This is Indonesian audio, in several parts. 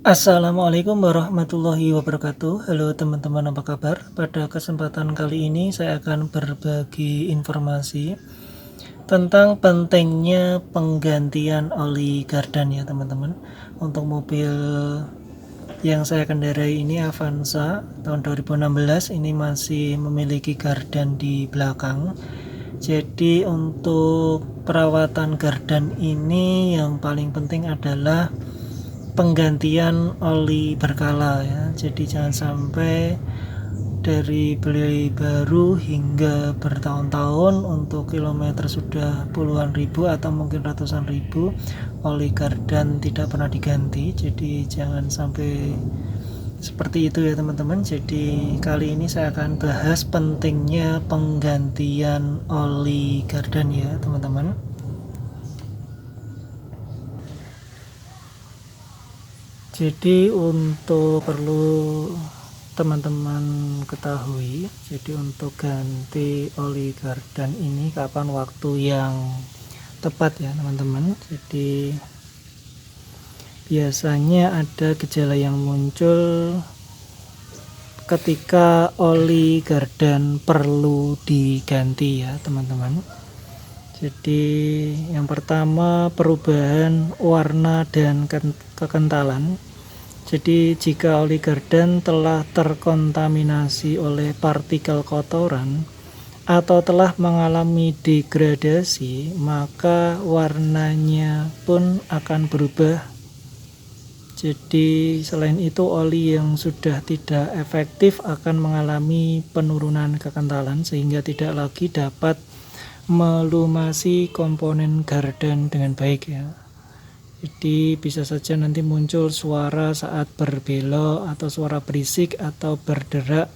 Assalamualaikum warahmatullahi wabarakatuh. Halo teman-teman, apa kabar? Pada kesempatan kali ini saya akan berbagi informasi tentang pentingnya penggantian oli gardan ya teman-teman. Untuk mobil yang saya kendarai ini Avanza tahun 2016, ini masih memiliki gardan di belakang. Jadi untuk perawatan gardan ini yang paling penting adalah penggantian oli berkala ya. Jadi jangan sampai dari beli baru hingga bertahun-tahun untuk kilometer sudah puluhan ribu atau mungkin ratusan ribu, oli gardan tidak pernah diganti. Jadi jangan sampai seperti itu ya teman-teman. Jadi kali ini saya akan bahas pentingnya penggantian oli gardan ya teman-teman. Jadi untuk perlu teman-teman ketahui, jadi untuk ganti oli gardan ini kapan waktu yang tepat ya teman-teman. Jadi biasanya ada gejala yang muncul ketika oli gardan perlu diganti ya teman-teman. Jadi yang pertama perubahan warna dan kekentalan. Jadi jika oli gardan telah terkontaminasi oleh partikel kotoran atau telah mengalami degradasi, maka warnanya pun akan berubah. Jadi selain itu oli yang sudah tidak efektif akan mengalami penurunan kekentalan sehingga tidak lagi dapat melumasi komponen gardan dengan baik ya. Jadi bisa saja nanti muncul suara saat berbelok atau suara berisik atau berderak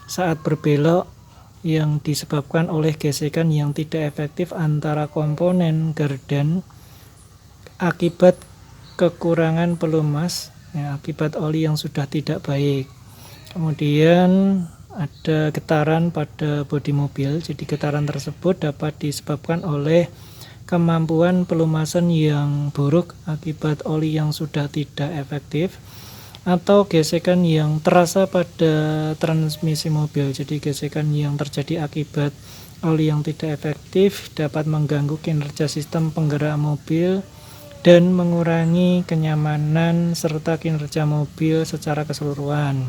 saat berbelok yang disebabkan oleh gesekan yang tidak efektif antara komponen gardan akibat kekurangan pelumas ya, akibat oli yang sudah tidak baik. Kemudian ada getaran pada bodi mobil. Jadi getaran tersebut dapat disebabkan oleh kemampuan pelumasan yang buruk akibat oli yang sudah tidak efektif atau gesekan yang terasa pada transmisi mobil. Jadi gesekan yang terjadi akibat oli yang tidak efektif dapat mengganggu kinerja sistem penggerak mobil dan mengurangi kenyamanan serta kinerja mobil secara keseluruhan.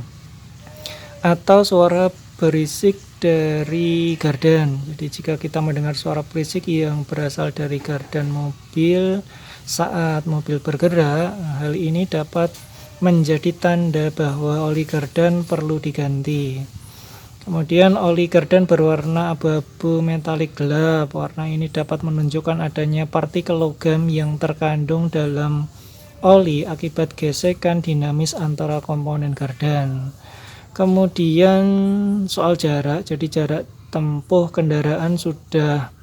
Atau suara berisik dari gardan. Jadi jika kita mendengar suara berisik yang berasal dari gardan mobil saat mobil bergerak, hal ini dapat menjadi tanda bahwa oli gardan perlu diganti. Kemudian oli gardan berwarna abu-abu metalik gelap. Warna ini dapat menunjukkan adanya partikel logam yang terkandung dalam oli akibat gesekan dinamis antara komponen gardan. Kemudian soal jarak, jadi jarak tempuh kendaraan sudah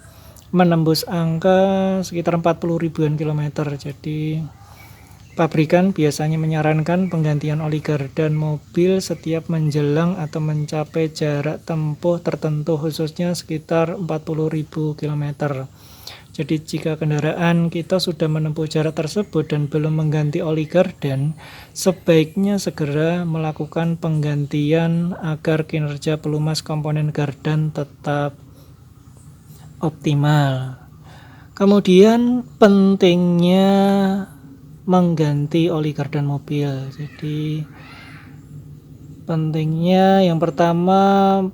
menembus angka sekitar 40 ribuan kilometer. Jadi pabrikan biasanya menyarankan penggantian oli gardan mobil setiap menjelang atau mencapai jarak tempuh tertentu, khususnya sekitar 40.000 km. Jadi jika kendaraan kita sudah menempuh jarak tersebut dan belum mengganti oli gardan, sebaiknya segera melakukan penggantian agar kinerja pelumas komponen gardan tetap optimal. Kemudian pentingnya mengganti oli gardan mobil. Jadi pentingnya yang pertama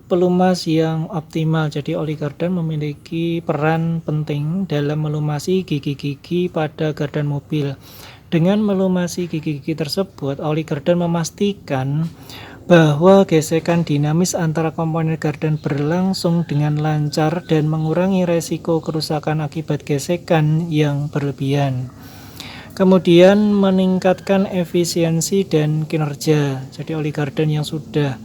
pelumas yang optimal. Jadi oli gardan memiliki peran penting dalam melumasi gigi-gigi pada gardan mobil. Dengan melumasi gigi-gigi tersebut, oli gardan memastikan bahwa gesekan dinamis antara komponen gardan berlangsung dengan lancar dan mengurangi resiko kerusakan akibat gesekan yang berlebihan. Kemudian meningkatkan efisiensi dan kinerja. Jadi oli gardan yang sudah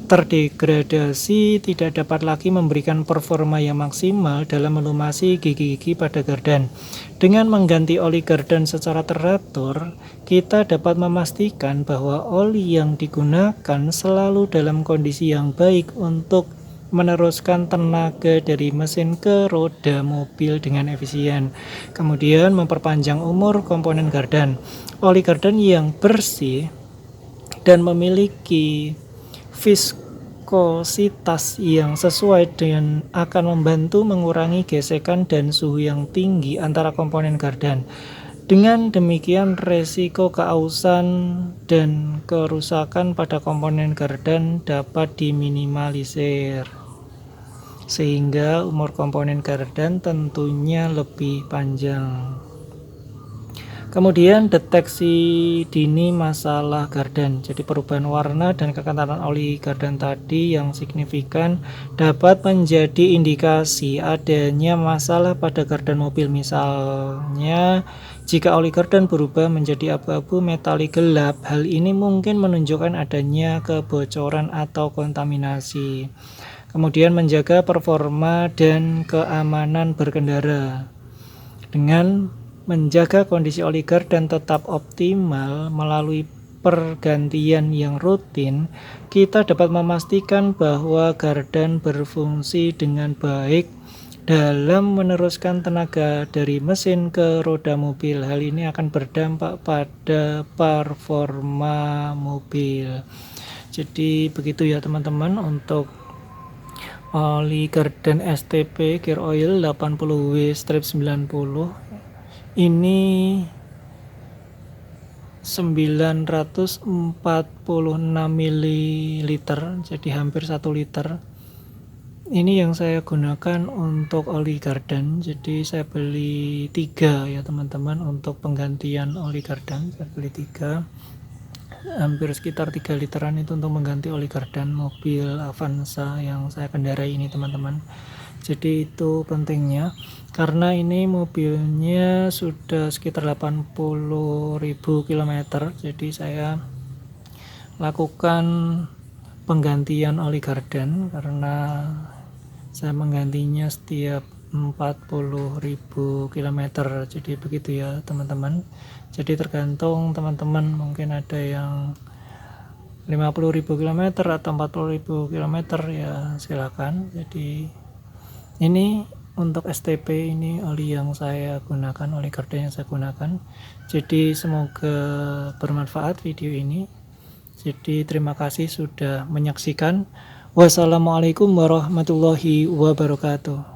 terdegradasi tidak dapat lagi memberikan performa yang maksimal dalam melumasi gigi-gigi pada gardan. Dengan mengganti oli gardan secara teratur, kita dapat memastikan bahwa oli yang digunakan selalu dalam kondisi yang baik untuk meneruskan tenaga dari mesin ke roda mobil dengan efisien. Kemudian memperpanjang umur komponen gardan. Oli gardan yang bersih dan memiliki viskositas yang sesuai dengan akan membantu mengurangi gesekan dan suhu yang tinggi antara komponen gardan. Dengan demikian, resiko keausan dan kerusakan pada komponen gardan dapat diminimalisir, sehingga umur komponen gardan tentunya lebih panjang. Kemudian deteksi dini masalah gardan. Jadi perubahan warna dan kekentalan oli gardan tadi yang signifikan dapat menjadi indikasi adanya masalah pada gardan mobil. Misalnya, jika oli gardan berubah menjadi abu-abu metalik gelap, hal ini mungkin menunjukkan adanya kebocoran atau kontaminasi. Kemudian menjaga performa dan keamanan berkendara. Dengan menjaga kondisi oli gardan tetap optimal melalui pergantian yang rutin, kita dapat memastikan bahwa gardan berfungsi dengan baik dalam meneruskan tenaga dari mesin ke roda mobil. Hal ini akan berdampak pada performa mobil. Jadi begitu ya teman-teman untuk oli gardan STP Gear Oil 80W/90. Ini 946 ml, jadi hampir 1 liter. Ini yang saya gunakan untuk oli gardan. Jadi saya beli 3 ya teman-teman untuk penggantian oli gardan. Saya beli 3, hampir sekitar 3 literan itu untuk mengganti oli gardan mobil Avanza yang saya kendarai ini teman-teman. Jadi itu pentingnya, karena ini mobilnya sudah sekitar 80.000 km. Jadi saya lakukan penggantian oli gardan karena saya menggantinya setiap 40.000 km. Jadi begitu ya teman-teman. Jadi tergantung teman-teman, mungkin ada yang 50.000 km atau 40.000 km ya silakan. Jadi ini untuk STP, ini oli yang saya gunakan, oli gardan yang saya gunakan. Jadi semoga bermanfaat video ini. Jadi terima kasih sudah menyaksikan. Wassalamualaikum warahmatullahi wabarakatuh.